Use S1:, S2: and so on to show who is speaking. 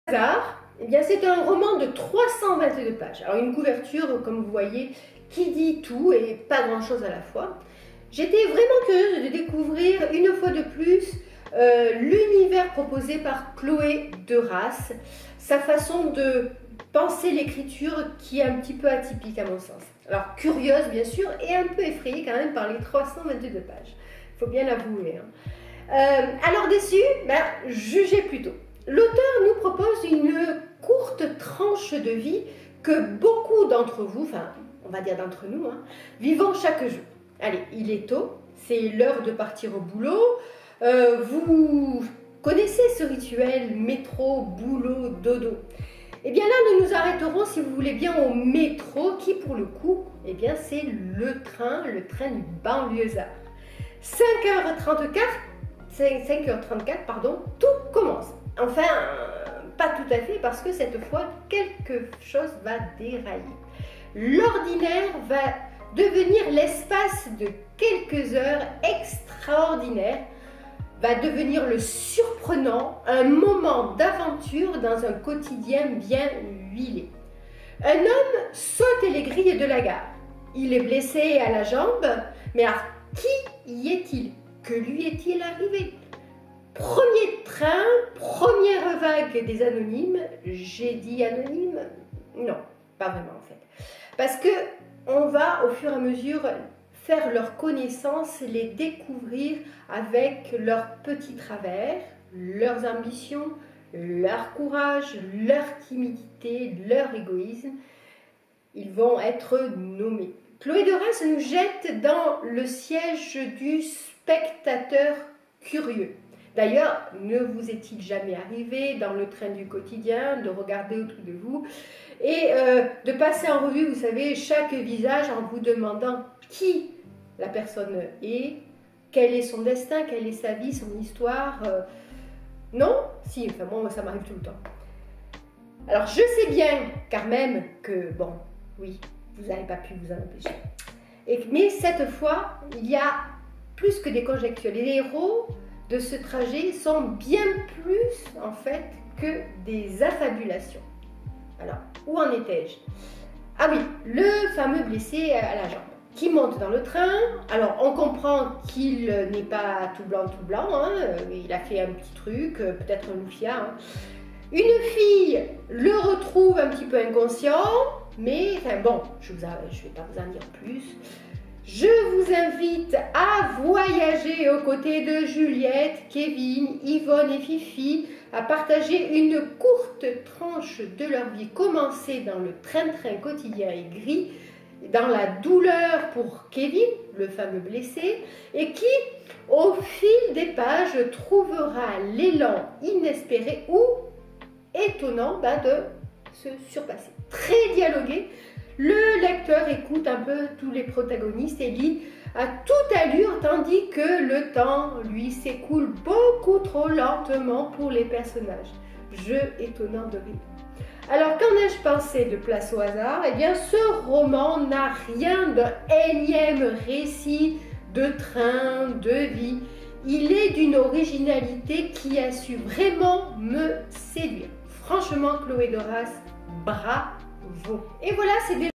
S1: Hasard, eh bien c'est un roman de 322 pages. Alors une couverture, comme vous voyez, qui dit tout et pas grand-chose à la fois. J'étais vraiment curieuse de découvrir une fois de plus l'univers proposé par Chloé Derasse, sa façon de penser l'écriture qui est un petit peu atypique à mon sens. Alors curieuse bien sûr et un peu effrayée quand même par les 322 pages, il faut bien l'avouer. Alors déçu, jugez plutôt. L'auteur nous propose une courte tranche de vie que beaucoup d'entre vous, enfin on va dire d'entre nous, vivons chaque jour. Allez, il est tôt, c'est l'heure de partir au boulot. Vous connaissez ce rituel métro, boulot, dodo. Eh bien là, nous nous arrêterons, si vous voulez bien, au métro, qui pour le coup, eh bien c'est le train du banlieusard. 5h34, pardon, tout commence. Enfin, pas tout à fait, parce que cette fois, quelque chose va dérailler. L'ordinaire va devenir l'espace de quelques heures extraordinaires, va devenir le surprenant, un moment d'aventure dans un quotidien bien huilé. Un homme saute les grilles de la gare. Il est blessé à la jambe, mais alors qui y est-il? Que lui est-il arrivé? Premier train, première vague des anonymes. J'ai dit anonyme? Non, pas vraiment en fait. Parce que on va au fur et à mesure faire leur connaissance, les découvrir avec leurs petits travers, leurs ambitions, leur courage, leur timidité, leur égoïsme. Ils vont être nommés. Chloé Derasse nous jette dans le siège du spectateur curieux. D'ailleurs, ne vous est-il jamais arrivé dans le train du quotidien de regarder autour de vous et de passer en revue, vous savez, chaque visage en vous demandant qui la personne est, quel est son destin, quelle est sa vie, son histoire. Non? Si, enfin moi ça m'arrive tout le temps. Alors je sais bien quand même que, bon, oui, vous n'avez pas pu vous en empêcher. Mais cette fois, il y a plus que des conjectures. Les héros de ce trajet sont bien plus en fait que des affabulations. Alors, où en étais-je? Ah oui, le fameux blessé à la jambe qui monte dans le train. Alors, on comprend qu'il n'est pas tout blanc, il a fait un petit truc, peut-être un loufia. Une fille le retrouve un petit peu inconscient, mais enfin bon, je ne vais pas vous en dire plus. Je vous invite à voyager aux côtés de Juliette, Kevin, Yvonne et Fifi, à partager une courte tranche de leur vie, commencée dans le train-train quotidien et gris, dans la douleur pour Kevin, le fameux blessé, et qui, au fil des pages, trouvera l'élan inespéré ou étonnant de se surpasser. Très dialogué, le lecteur écoute un peu tous les protagonistes et lit à toute allure, tandis que le temps, lui, s'écoule beaucoup trop lentement pour les personnages. Jeu étonnant de rire. Alors, qu'en ai-je pensé de Place au hasard? Eh bien, ce roman n'a rien d'un énième récit de train, de vie. Il est d'une originalité qui a su vraiment me séduire. Franchement, Chloé Derasse, bravo! Et voilà, c'est déjà